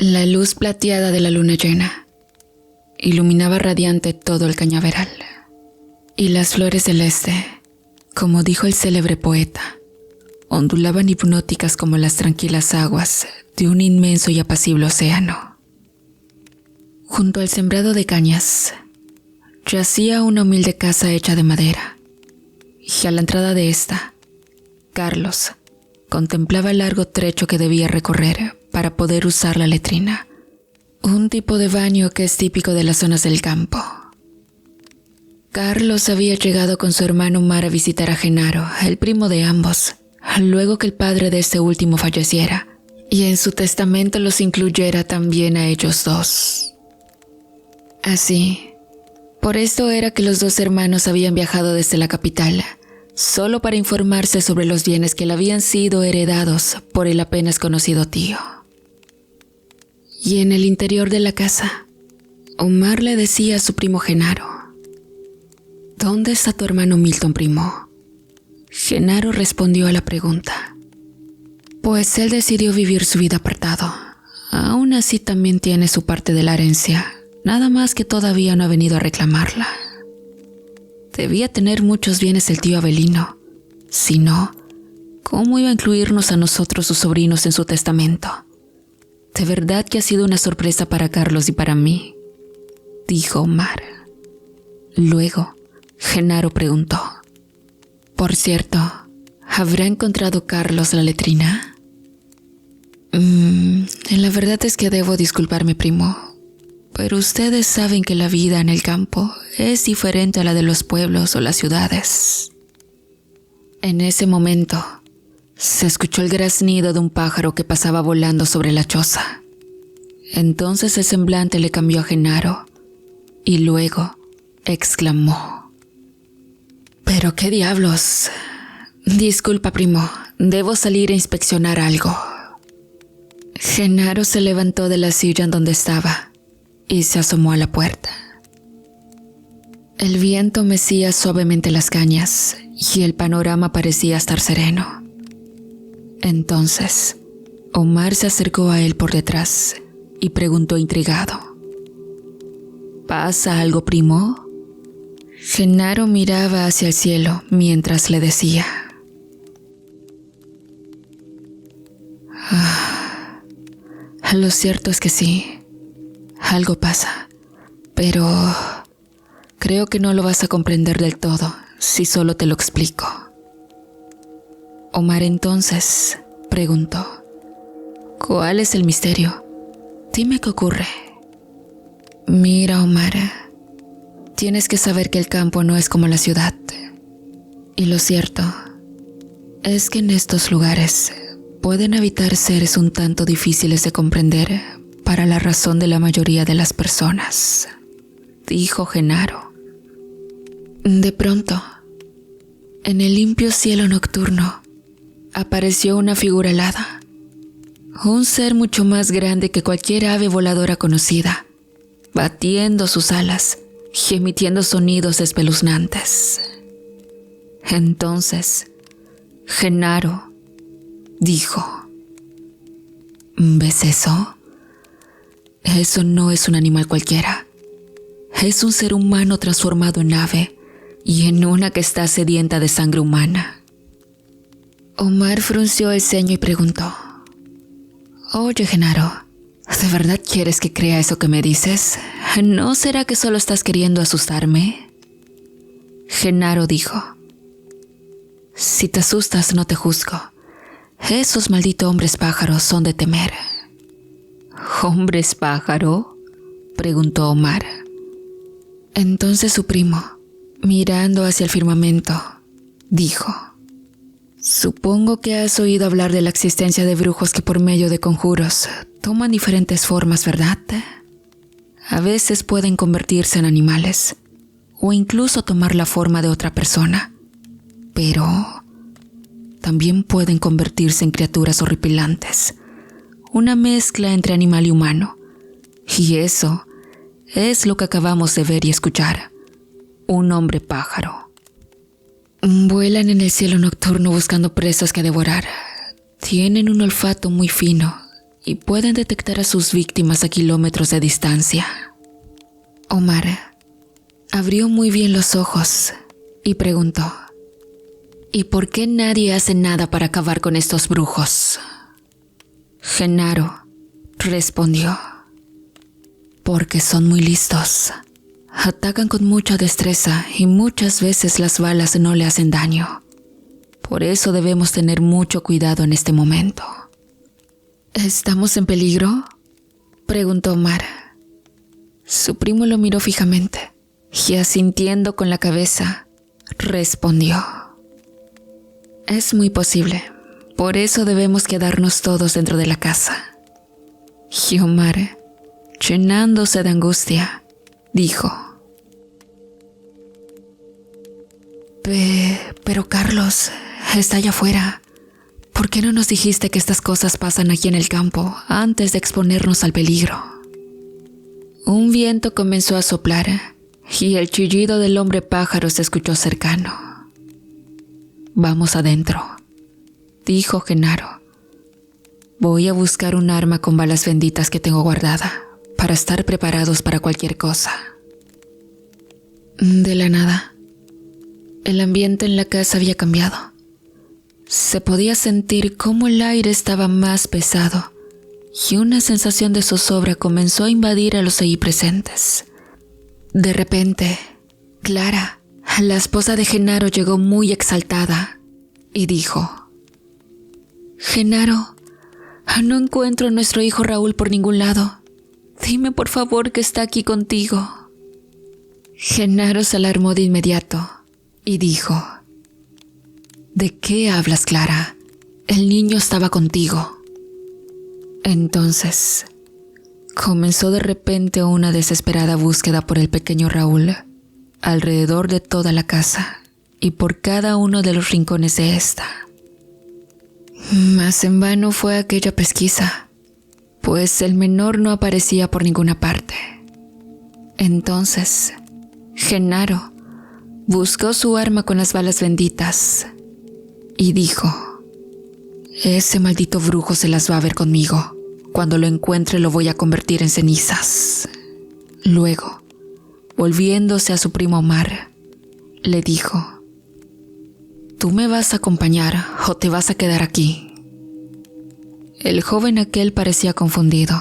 La luz plateada de la luna llena iluminaba radiante todo el cañaveral, y las flores celeste, como dijo el célebre poeta, ondulaban hipnóticas como las tranquilas aguas de un inmenso y apacible océano. Junto al sembrado de cañas yacía una humilde casa hecha de madera, y a la entrada de esta, Carlos contemplaba el largo trecho que debía recorrer para poder usar la letrina, un tipo de baño que es típico de las zonas del campo. Carlos había llegado con su hermano Omar a visitar a Genaro, el primo de ambos, luego que el padre de este último falleciera, y en su testamento los incluyera también a ellos dos. Así, por esto era que los dos hermanos habían viajado desde la capital, solo para informarse sobre los bienes que le habían sido heredados por el apenas conocido tío. Y en el interior de la casa, Omar le decía a su primo Genaro: ¿Dónde está tu hermano Milton, primo? Genaro respondió a la pregunta: pues él decidió vivir su vida apartado. Aún así también tiene su parte de la herencia, nada más que todavía no ha venido a reclamarla. Debía tener muchos bienes el tío Avelino. Si no, ¿cómo iba a incluirnos a nosotros sus sobrinos en su testamento? De verdad que ha sido una sorpresa para Carlos y para mí, dijo Omar. Luego, Genaro preguntó: por cierto, ¿habrá encontrado Carlos la letrina? La verdad es que debo disculparme, primo, pero ustedes saben que la vida en el campo es diferente a la de los pueblos o las ciudades. En ese momento, se escuchó el graznido de un pájaro que pasaba volando sobre la choza. Entonces el semblante le cambió a Genaro y luego exclamó: ¿pero qué diablos? Disculpa, primo, debo salir a inspeccionar algo. Genaro se levantó de la silla en donde estaba y se asomó a la puerta. El viento mecía suavemente las cañas y el panorama parecía estar sereno. Entonces, Omar se acercó a él por detrás y preguntó intrigado: ¿pasa algo, primo? Genaro miraba hacia el cielo mientras le decía: lo cierto es que sí, algo pasa, pero creo que no lo vas a comprender del todo si solo te lo explico. Omar entonces preguntó: ¿cuál es el misterio? Dime qué ocurre. Mira, Omar, tienes que saber que el campo no es como la ciudad. Y lo cierto es que en estos lugares pueden habitar seres un tanto difíciles de comprender para la razón de la mayoría de las personas, dijo Genaro. De pronto, en el limpio cielo nocturno, apareció una figura alada, un ser mucho más grande que cualquier ave voladora conocida, batiendo sus alas y emitiendo sonidos espeluznantes. Entonces, Genaro dijo: ¿ves eso? Eso no es un animal cualquiera. Es un ser humano transformado en ave y en una que está sedienta de sangre humana. Omar frunció el ceño y preguntó: oye, Genaro, ¿de verdad quieres que crea eso que me dices? ¿No será que solo estás queriendo asustarme? Genaro dijo: si te asustas, no te juzgo. Esos malditos hombres pájaros son de temer. ¿Hombres pájaro?, preguntó Omar. Entonces su primo, mirando hacia el firmamento, dijo: supongo que has oído hablar de la existencia de brujos que por medio de conjuros toman diferentes formas, ¿verdad? A veces pueden convertirse en animales o incluso tomar la forma de otra persona, pero también pueden convertirse en criaturas horripilantes, una mezcla entre animal y humano. Y eso es lo que acabamos de ver y escuchar: un hombre pájaro. Vuelan en el cielo nocturno buscando presas que devorar. Tienen un olfato muy fino y pueden detectar a sus víctimas a kilómetros de distancia. Omar abrió muy bien los ojos y preguntó: ¿y por qué nadie hace nada para acabar con estos brujos? Genaro respondió: porque son muy listos. Atacan con mucha destreza y muchas veces las balas no le hacen daño. Por eso debemos tener mucho cuidado en este momento. ¿Estamos en peligro?, preguntó Omar. Su primo lo miró fijamente y, asintiendo con la cabeza, respondió: es muy posible. Por eso debemos quedarnos todos dentro de la casa. Y Omar, llenándose de angustia, dijo: pero Carlos está allá afuera. ¿Por qué no nos dijiste que estas cosas pasan aquí en el campo antes de exponernos al peligro? Un viento comenzó a soplar y el chillido del hombre pájaro se escuchó cercano. Vamos adentro, dijo Genaro. Voy a buscar un arma con balas benditas que tengo guardada para estar preparados para cualquier cosa. De la nada, el ambiente en la casa había cambiado. Se podía sentir cómo el aire estaba más pesado y una sensación de zozobra comenzó a invadir a los ahí presentes. De repente, Clara, la esposa de Genaro, llegó muy exaltada y dijo: Genaro, no encuentro a nuestro hijo Raúl por ningún lado. Dime por favor que está aquí contigo. Genaro se alarmó de inmediato y dijo: ¿de qué hablas, Clara? El niño estaba contigo. Entonces, comenzó de repente una desesperada búsqueda por el pequeño Raúl, alrededor de toda la casa y por cada uno de los rincones de esta. Mas en vano fue aquella pesquisa, pues el menor no aparecía por ninguna parte. Entonces, Genaro buscó su arma con las balas benditas y dijo: ese maldito brujo se las va a ver conmigo. Cuando lo encuentre lo voy a convertir en cenizas. Luego, volviéndose a su primo Omar, le dijo: ¿tú me vas a acompañar o te vas a quedar aquí? El joven aquel parecía confundido.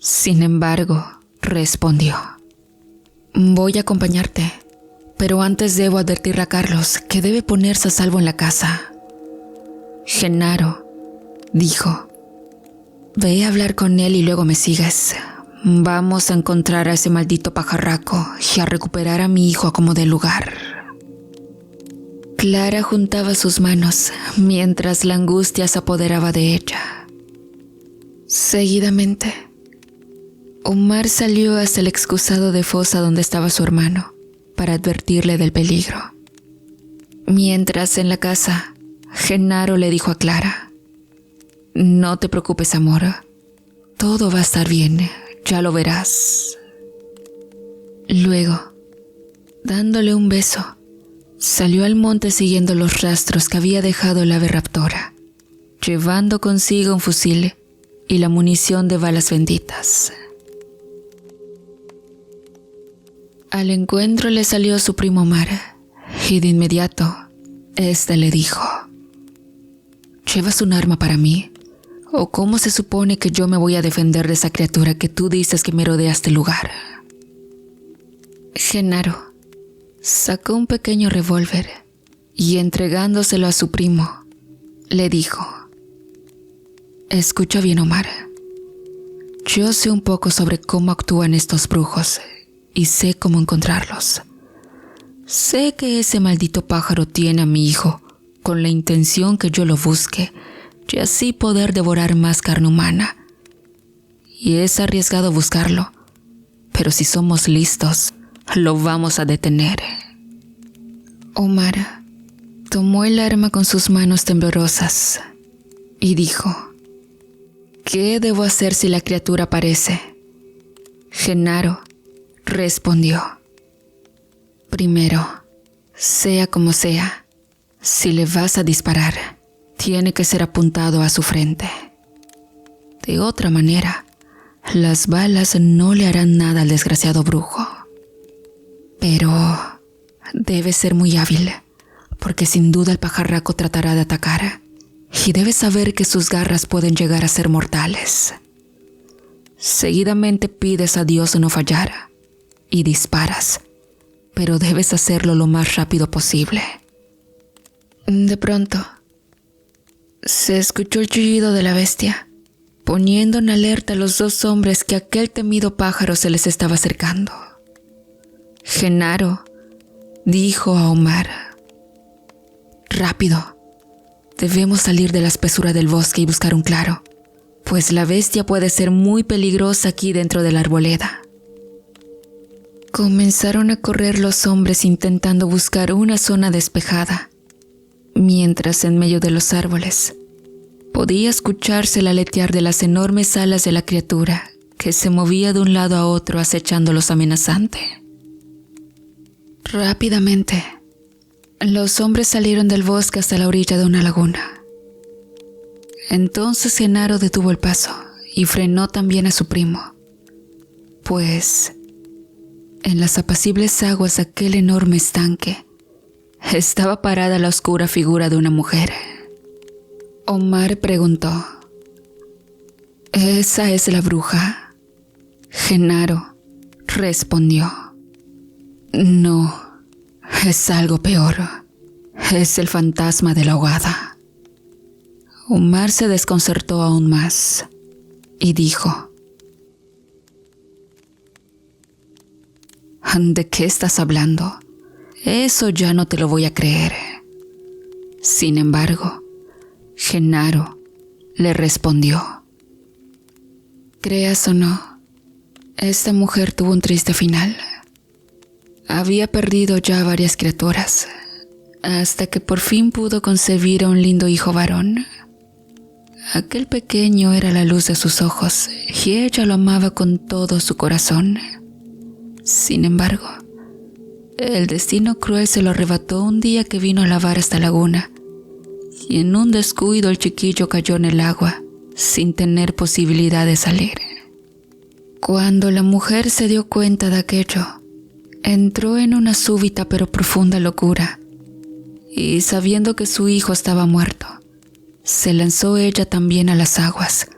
Sin embargo, respondió: voy a acompañarte, pero antes debo advertirle a Carlos que debe ponerse a salvo en la casa. Genaro dijo: ve a hablar con él y luego me sigues. Vamos a encontrar a ese maldito pajarraco y a recuperar a mi hijo a como dé lugar. Clara juntaba sus manos mientras la angustia se apoderaba de ella. Seguidamente, Omar salió hasta el excusado de fosa donde estaba su hermano para advertirle del peligro. Mientras en la casa, Genaro le dijo a Clara: no te preocupes, amor. Todo va a estar bien, ya lo verás. Luego, dándole un beso, salió al monte siguiendo los rastros que había dejado el ave raptora, llevando consigo un fusil y la munición de balas benditas. Al encuentro le salió su primo Omar y de inmediato éste le dijo: ¿llevas un arma para mí? ¿O cómo se supone que yo me voy a defender de esa criatura que tú dices que merodea este lugar? Genaro sacó un pequeño revólver y, entregándoselo a su primo, le dijo: escucha bien, Omar. Yo sé un poco sobre cómo actúan estos brujos y sé cómo encontrarlos. Sé que ese maldito pájaro tiene a mi hijo con la intención que yo lo busque y así poder devorar más carne humana. Y es arriesgado buscarlo, pero si somos listos, lo vamos a detener. Omar tomó el arma con sus manos temblorosas y dijo: ¿qué debo hacer si la criatura aparece? Genaro respondió: primero, sea como sea, si le vas a disparar, tiene que ser apuntado a su frente. De otra manera, las balas no le harán nada al desgraciado brujo. Pero debes ser muy hábil, porque sin duda el pajarraco tratará de atacar, y debes saber que sus garras pueden llegar a ser mortales. Seguidamente pides a Dios no fallar y disparas, pero debes hacerlo lo más rápido posible. De pronto, se escuchó el chillido de la bestia, poniendo en alerta a los dos hombres que aquel temido pájaro se les estaba acercando. Genaro dijo a Omar: «Rápido, debemos salir de la espesura del bosque y buscar un claro, pues la bestia puede ser muy peligrosa aquí dentro de la arboleda». Comenzaron a correr los hombres intentando buscar una zona despejada, mientras en medio de los árboles podía escucharse el aletear de las enormes alas de la criatura que se movía de un lado a otro acechándolos amenazante. Rápidamente, los hombres salieron del bosque hasta la orilla de una laguna. Entonces Genaro detuvo el paso y frenó también a su primo, pues en las apacibles aguas de aquel enorme estanque estaba parada la oscura figura de una mujer. Omar preguntó: «¿Esa es la bruja?». Genaro respondió: «No, es algo peor. Es el fantasma de la ahogada». Omar se desconcertó aún más y dijo: «¿De qué estás hablando? Eso ya no te lo voy a creer». Sin embargo, Genaro le respondió: «Creas o no, esta mujer tuvo un triste final. Había perdido ya varias criaturas, hasta que por fin pudo concebir a un lindo hijo varón. Aquel pequeño era la luz de sus ojos y ella lo amaba con todo su corazón. Sin embargo, el destino cruel se lo arrebató un día que vino a lavar esta laguna, y en un descuido el chiquillo cayó en el agua sin tener posibilidad de salir. Cuando la mujer se dio cuenta de aquello, entró en una súbita pero profunda locura, y sabiendo que su hijo estaba muerto, se lanzó ella también a las aguas,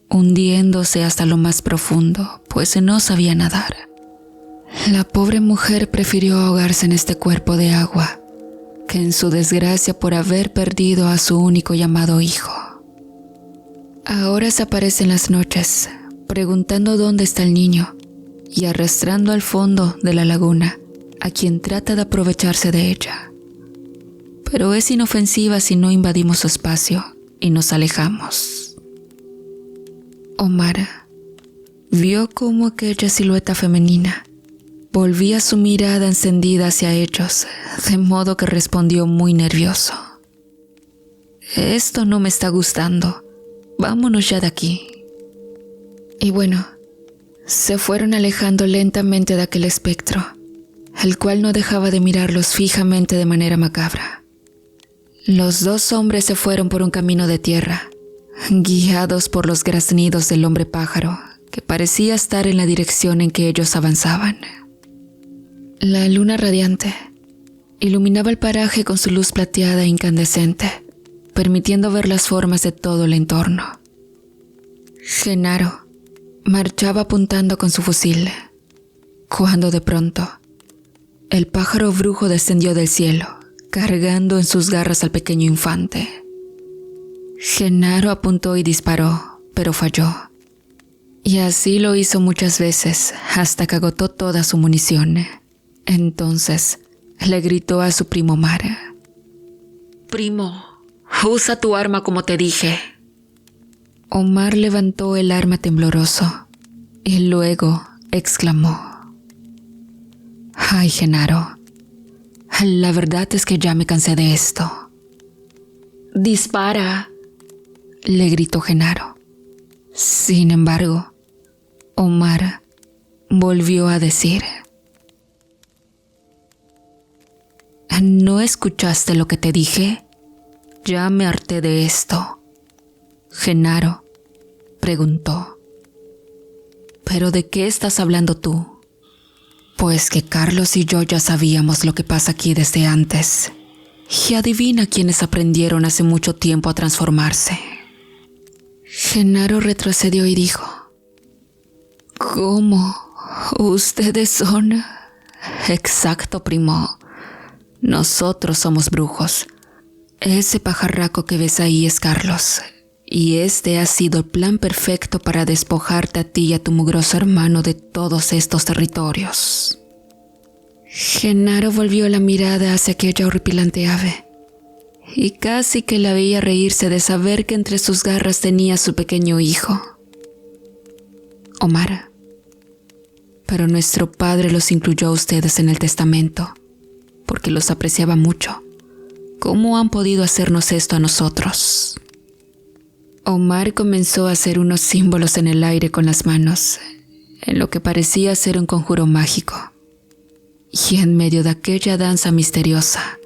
hundiéndose hasta lo más profundo, pues no sabía nadar. La pobre mujer prefirió ahogarse en este cuerpo de agua que en su desgracia por haber perdido a su único y amado hijo. Ahora se aparece en las noches, preguntando dónde está el niño y arrastrando al fondo de la laguna a quien trata de aprovecharse de ella. Pero es inofensiva si no invadimos su espacio y nos alejamos. Omar vio cómo aquella silueta femenina volvía su mirada encendida hacia ellos, de modo que respondió muy nervioso: «Esto no me está gustando. Vámonos ya de aquí». Y bueno, se fueron alejando lentamente de aquel espectro, el cual no dejaba de mirarlos fijamente de manera macabra. Los dos hombres se fueron por un camino de tierra, guiados por los graznidos del hombre pájaro, que parecía estar en la dirección en que ellos avanzaban. La luna radiante iluminaba el paraje con su luz plateada e incandescente, permitiendo ver las formas de todo el entorno. Genaro marchaba apuntando con su fusil, cuando de pronto el pájaro brujo descendió del cielo, cargando en sus garras al pequeño infante. Genaro apuntó y disparó, pero falló. Y así lo hizo muchas veces, hasta que agotó toda su munición. Entonces le gritó a su primo Omar: «Primo, usa tu arma como te dije». Omar levantó el arma tembloroso y luego exclamó: «Ay, Genaro, la verdad es que ya me cansé de esto». «Dispara», le gritó Genaro. Sin embargo, Omar volvió a decir: «¿No escuchaste lo que te dije? Ya me harté de esto». Genaro preguntó. ¿Pero de qué estás hablando tú? Pues que Carlos y yo ya sabíamos lo que pasa aquí desde antes. Y adivina quiénes aprendieron hace mucho tiempo a transformarse. Genaro retrocedió y dijo: ¿Cómo? ¿Ustedes son? Exacto, primo. Nosotros somos brujos. Ese pajarraco que ves ahí es Carlos. Y este ha sido el plan perfecto para despojarte a ti y a tu mugroso hermano de todos estos territorios. Genaro volvió la mirada hacia aquella horripilante ave, y casi que la veía reírse de saber que entre sus garras tenía a su pequeño hijo, Omar. Pero nuestro padre los incluyó a ustedes en el testamento, porque los apreciaba mucho. ¿Cómo han podido hacernos esto a nosotros? Omar comenzó a hacer unos símbolos en el aire con las manos, en lo que parecía ser un conjuro mágico. Y en medio de aquella danza misteriosa,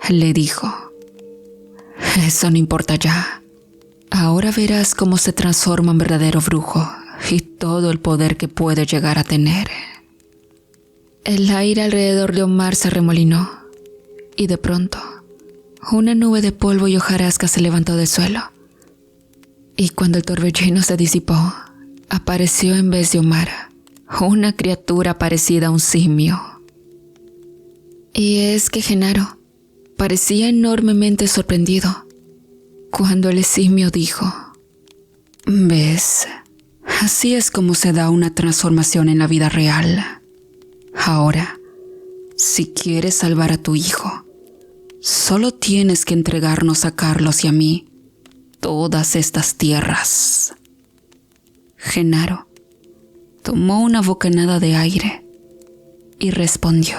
le dijo: Eso no importa ya. Ahora verás cómo se transforma en verdadero brujo y todo el poder que puede llegar a tener. El aire alrededor de Omar se remolinó y de pronto una nube de polvo y hojarasca se levantó del suelo. Y cuando el torbellino se disipó, apareció en vez de Omar una criatura parecida a un simio. Y es que Genaro parecía enormemente sorprendido cuando el simio dijo: ¿Ves? Así es como se da una transformación en la vida real. Ahora, si quieres salvar a tu hijo, solo tienes que entregarnos a Carlos y a mí todas estas tierras. Genaro tomó una bocanada de aire y respondió: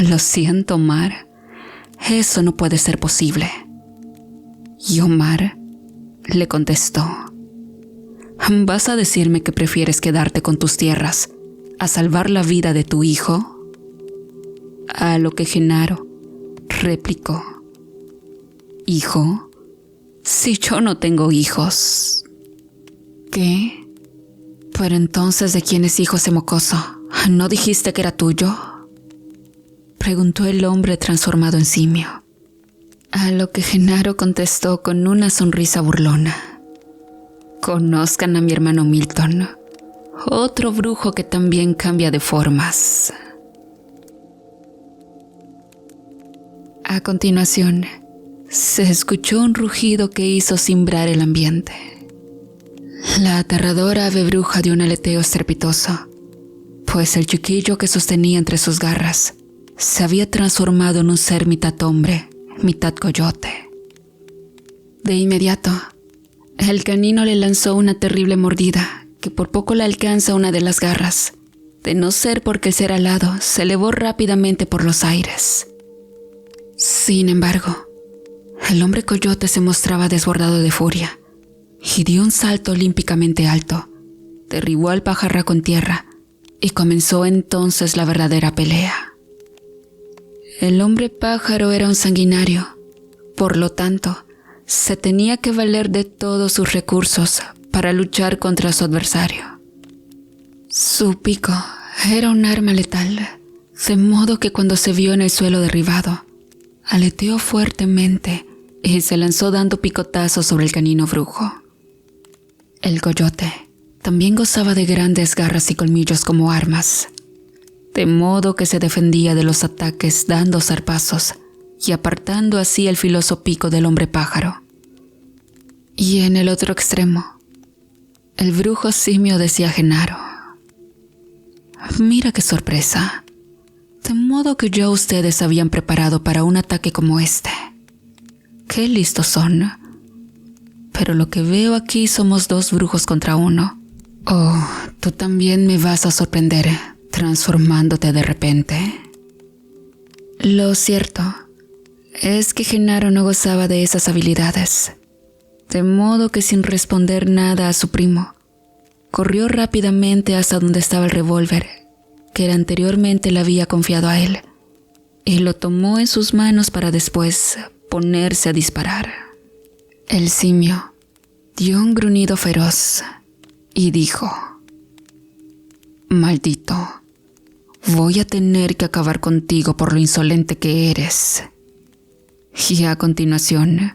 Lo siento, Omar, eso no puede ser posible. Y Omar le contestó: ¿Vas a decirme que prefieres quedarte con tus tierras a salvar la vida de tu hijo? A lo que Genaro replicó: ¿Hijo? Si yo no tengo hijos. ¿Qué? Pero entonces, ¿de quién es hijo ese mocoso? ¿No dijiste que era tuyo?, preguntó el hombre transformado en simio. A lo que Genaro contestó con una sonrisa burlona: Conozcan a mi hermano Milton, otro brujo que también cambia de formas. A continuación, se escuchó un rugido que hizo cimbrar el ambiente. La aterradora ave bruja dio un aleteo estrepitoso, pues el chiquillo que sostenía entre sus garras se había transformado en un ser mitad hombre, mitad coyote. De inmediato, el canino le lanzó una terrible mordida que por poco le alcanza una de las garras, de no ser porque el ser alado se elevó rápidamente por los aires. Sin embargo, el hombre coyote se mostraba desbordado de furia y dio un salto olímpicamente alto, derribó al pajarraco en tierra y comenzó entonces la verdadera pelea. El hombre pájaro era un sanguinario, por lo tanto, se tenía que valer de todos sus recursos para luchar contra su adversario. Su pico era un arma letal, de modo que cuando se vio en el suelo derribado, aleteó fuertemente y se lanzó dando picotazos sobre el canino brujo. El coyote también gozaba de grandes garras y colmillos como armas, de modo que se defendía de los ataques dando zarpazos y apartando así el filoso pico del hombre pájaro. Y en el otro extremo, el brujo simio decía a Genaro: Mira qué sorpresa, de modo que ya ustedes habían preparado para un ataque como este. Qué listos son. Pero lo que veo aquí somos dos brujos contra uno. Oh, tú también me vas a sorprender transformándote de repente. Lo cierto es que Genaro no gozaba de esas habilidades, de modo que sin responder nada a su primo, corrió rápidamente hasta donde estaba el revólver que anteriormente le había confiado a él, y lo tomó en sus manos para después ponerse a disparar. El simio dio un gruñido feroz y dijo: «Maldito, voy a tener que acabar contigo por lo insolente que eres». Y a continuación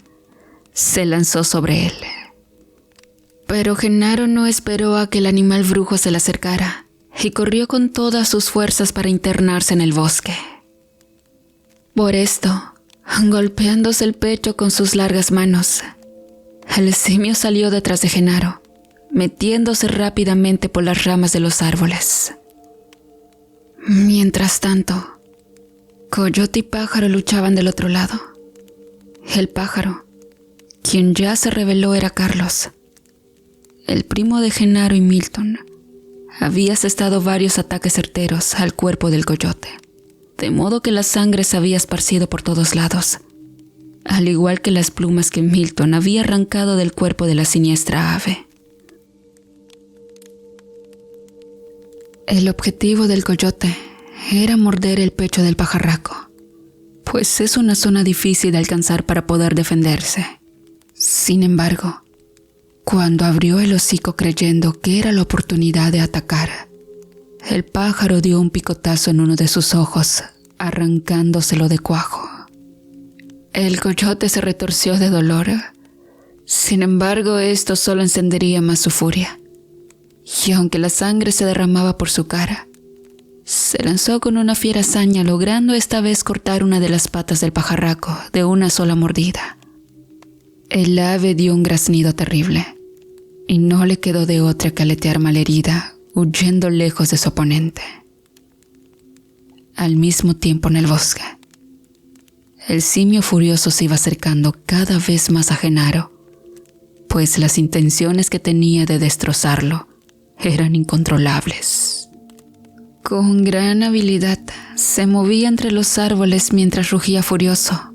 se lanzó sobre él. Pero Genaro no esperó a que el animal brujo se le acercara y corrió con todas sus fuerzas para internarse en el bosque. Por esto, golpeándose el pecho con sus largas manos, el simio salió detrás de Genaro, metiéndose rápidamente por las ramas de los árboles. Mientras tanto, Coyote y Pájaro luchaban del otro lado. El pájaro, quien ya se reveló, era Carlos, el primo de Genaro y Milton. Había asestado varios ataques certeros al cuerpo del coyote, de modo que la sangre se había esparcido por todos lados, al igual que las plumas que Milton había arrancado del cuerpo de la siniestra ave. El objetivo del coyote era morder el pecho del pajarraco, pues es una zona difícil de alcanzar para poder defenderse. Sin embargo, cuando abrió el hocico creyendo que era la oportunidad de atacar, el pájaro dio un picotazo en uno de sus ojos, arrancándoselo de cuajo. El coyote se retorció de dolor. Sin embargo, esto solo encendería más su furia. Y aunque la sangre se derramaba por su cara, se lanzó con una fiera hazaña, logrando esta vez cortar una de las patas del pajarraco de una sola mordida. El ave dio un graznido terrible, y no le quedó de otra que aletear malherida, huyendo lejos de su oponente. Al mismo tiempo, en el bosque, el simio furioso se iba acercando cada vez más a Genaro, pues las intenciones que tenía de destrozarlo eran incontrolables. Con gran habilidad se movía entre los árboles mientras rugía furioso,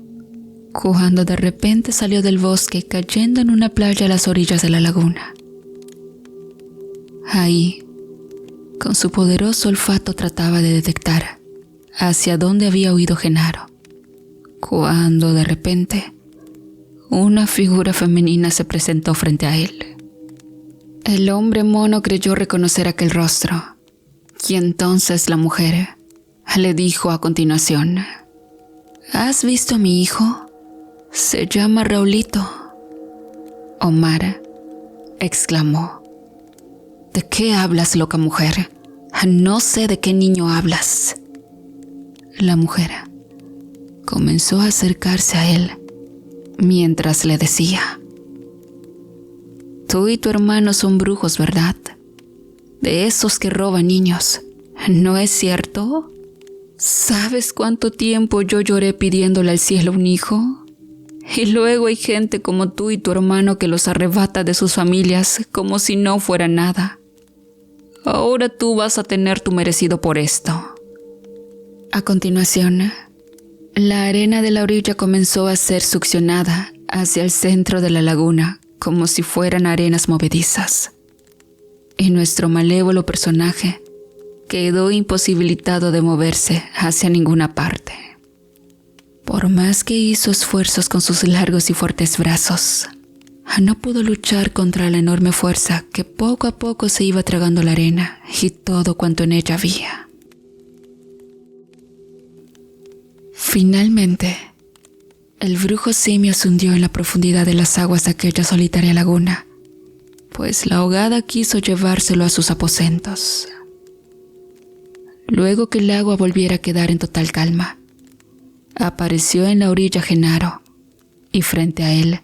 cuando de repente salió del bosque, cayendo en una playa a las orillas de la laguna. Ahí, con su poderoso olfato, trataba de detectar hacia dónde había huido Genaro, cuando de repente una figura femenina se presentó frente a él. El hombre mono creyó reconocer aquel rostro, y entonces la mujer le dijo a continuación: «¿Has visto a mi hijo? Se llama Raulito». Omar exclamó: «¿De qué hablas, loca mujer? No sé de qué niño hablas». La mujer comenzó a acercarse a él mientras le decía: «Tú y tu hermano son brujos, ¿verdad? De esos que roban niños, ¿no es cierto? ¿Sabes cuánto tiempo yo lloré pidiéndole al cielo un hijo? Y luego hay gente como tú y tu hermano que los arrebata de sus familias como si no fuera nada. Ahora tú vas a tener tu merecido por esto». A continuación, la arena de la orilla comenzó a ser succionada hacia el centro de la laguna como si fueran arenas movedizas, y nuestro malévolo personaje quedó imposibilitado de moverse hacia ninguna parte. Por más que hizo esfuerzos con sus largos y fuertes brazos, no pudo luchar contra la enorme fuerza que poco a poco se iba tragando la arena y todo cuanto en ella había. Finalmente, el brujo simio se hundió en la profundidad de las aguas de aquella solitaria laguna, pues la ahogada quiso llevárselo a sus aposentos. Luego que el agua volviera a quedar en total calma, apareció en la orilla Genaro, y frente a él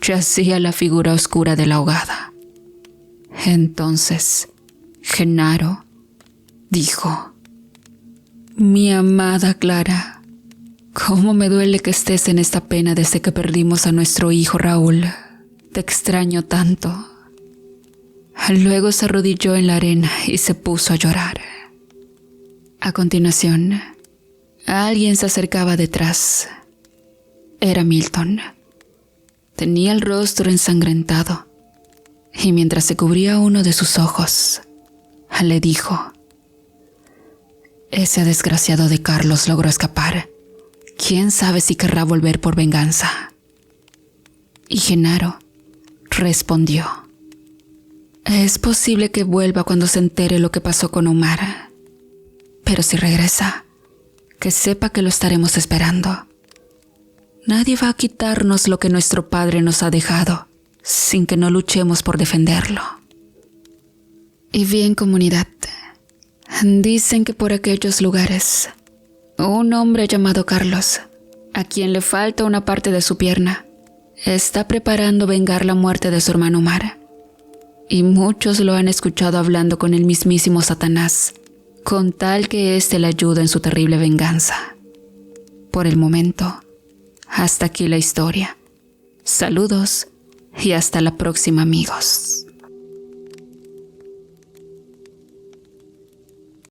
yacía la figura oscura de la ahogada. Entonces, Genaro dijo: «Mi amada Clara, cómo me duele que estés en esta pena desde que perdimos a nuestro hijo Raúl. Te extraño tanto». Luego se arrodilló en la arena y se puso a llorar. A continuación, alguien se acercaba detrás. Era Milton. Tenía el rostro ensangrentado, y mientras se cubría uno de sus ojos, le dijo: «Ese desgraciado de Carlos logró escapar. ¿Quién sabe si querrá volver por venganza?». Y Genaro respondió. Es posible que vuelva cuando se entere lo que pasó con Omar. Pero si regresa, que sepa que lo estaremos esperando. Nadie va a quitarnos lo que nuestro padre nos ha dejado, sin que no luchemos por defenderlo. Y bien, comunidad, dicen que por aquellos lugares, un hombre llamado Carlos, a quien le falta una parte de su pierna, está preparando vengar la muerte de su hermano Omar. Y muchos lo han escuchado hablando con el mismísimo Satanás, con tal que éste le ayude en su terrible venganza. Por el momento, hasta aquí la historia. Saludos y hasta la próxima, amigos.